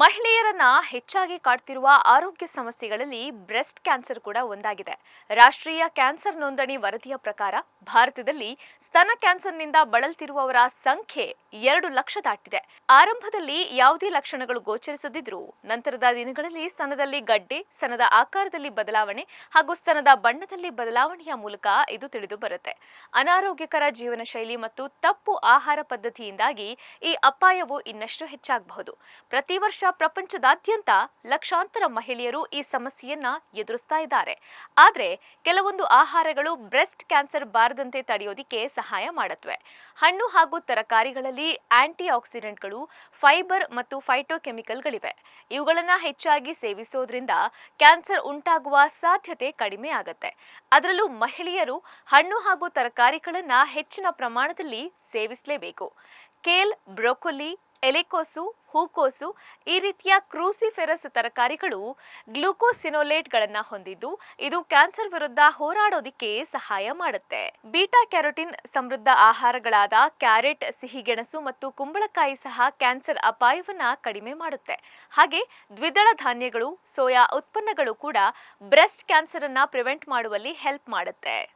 ಮಹಿಳೆಯರನ್ನ ಹೆಚ್ಚಾಗಿ ಕಾಡ್ತಿರುವ ಆರೋಗ್ಯ ಸಮಸ್ಯೆಗಳಲ್ಲಿ ಬ್ರೆಸ್ಟ್ ಕ್ಯಾನ್ಸರ್ ಕೂಡ ಒಂದಾಗಿದೆ. ರಾಷ್ಟ್ರೀಯ ಕ್ಯಾನ್ಸರ್ ನೋಂದಣಿ ವರದಿಯ ಪ್ರಕಾರ ಭಾರತದಲ್ಲಿ ಸ್ತನ ಕ್ಯಾನ್ಸರ್ನಿಂದ ಬಳಲ್ತಿರುವವರ ಸಂಖ್ಯೆ 2 ಲಕ್ಷ ದಾಟಿದೆ. ಆರಂಭದಲ್ಲಿ ಯಾವುದೇ ಲಕ್ಷಣಗಳು ಗೋಚರಿಸದಿದ್ರೂ ನಂತರದ ದಿನಗಳಲ್ಲಿ ಸ್ತನದಲ್ಲಿ ಗಡ್ಡೆ, ಸ್ತನದ ಆಕಾರದಲ್ಲಿ ಬದಲಾವಣೆ ಹಾಗೂ ಸ್ತನದ ಬಣ್ಣದಲ್ಲಿ ಬದಲಾವಣೆಯ ಮೂಲಕ ಇದು ತಿಳಿದು ಬರುತ್ತೆ. ಅನಾರೋಗ್ಯಕರ ಜೀವನ ಶೈಲಿ ಮತ್ತು ತಪ್ಪು ಆಹಾರ ಪದ್ಧತಿಯಿಂದಾಗಿ ಈ ಅಪಾಯವು ಇನ್ನಷ್ಟು ಹೆಚ್ಚಾಗಬಹುದು. ಪ್ರತಿ ವರ್ಷ ಪ್ರಪಂಚದಾದ್ಯಂತ ಲಕ್ಷಾಂತರ ಮಹಿಳೆಯರು ಈ ಸಮಸ್ಯೆಯನ್ನ ಎದುರಿಸ್ತಾ ಇದ್ದಾರೆ. ಆದರೆ ಕೆಲವೊಂದು ಆಹಾರಗಳು ಬ್ರೆಸ್ಟ್ ಕ್ಯಾನ್ಸರ್ ಬಾರದಂತೆ ತಡೆಯೋದಿಕ್ಕೆ ಸಹಾಯ ಮಾಡುತ್ತವೆ. ಹಣ್ಣು ಹಾಗೂ ತರಕಾರಿಗಳಲ್ಲಿ ಆಂಟಿ ಆಕ್ಸಿಡೆಂಟ್ಗಳು, ಫೈಬರ್ ಮತ್ತು ಫೈಟೋಕೆಮಿಕಲ್ಗಳಿವೆ. ಇವುಗಳನ್ನ ಹೆಚ್ಚಾಗಿ ಸೇವಿಸೋದ್ರಿಂದ ಕ್ಯಾನ್ಸರ್ ಉಂಟಾಗುವ ಸಾಧ್ಯತೆ ಕಡಿಮೆ ಆಗುತ್ತೆ. ಅದರಲ್ಲೂ ಮಹಿಳೆಯರು ಹಣ್ಣು ಹಾಗೂ ತರಕಾರಿಗಳನ್ನ ಹೆಚ್ಚಿನ ಪ್ರಮಾಣದಲ್ಲಿ ಸೇವಿಸಲೇಬೇಕು. ಕೇಲ್, ಬ್ರೊಕೊಲಿ, ಎಲೆಕೋಸು, ಹೂಕೋಸು ಈ ರೀತಿಯ ಕ್ರೂಸಿಫೆರಸ್ ತರಕಾರಿಗಳು ಗ್ಲೂಕೋಸಿನೋಲೇಟ್ಗಳನ್ನು ಹೊಂದಿದ್ದು ಇದು ಕ್ಯಾನ್ಸರ್ ವಿರುದ್ಧ ಹೋರಾಡೋದಿಕ್ಕೆ ಸಹಾಯ ಮಾಡುತ್ತೆ. ಬೀಟಾ ಕ್ಯಾರೋಟಿನ್ ಸಮೃದ್ಧ ಆಹಾರಗಳಾದ ಕ್ಯಾರೆಟ್, ಸಿಹಿಗೆಣಸು ಮತ್ತು ಕುಂಬಳಕಾಯಿ ಸಹ ಕ್ಯಾನ್ಸರ್ ಅಪಾಯವನ್ನ ಕಡಿಮೆ ಮಾಡುತ್ತೆ. ಹಾಗೆ ದ್ವಿದಳ ಧಾನ್ಯಗಳು, ಸೋಯಾ ಉತ್ಪನ್ನಗಳು ಕೂಡ ಬ್ರೆಸ್ಟ್ ಕ್ಯಾನ್ಸರ್ ಅನ್ನ ಪ್ರಿವೆಂಟ್ ಮಾಡುವಲ್ಲಿ ಹೆಲ್ಪ್ ಮಾಡುತ್ತೆ.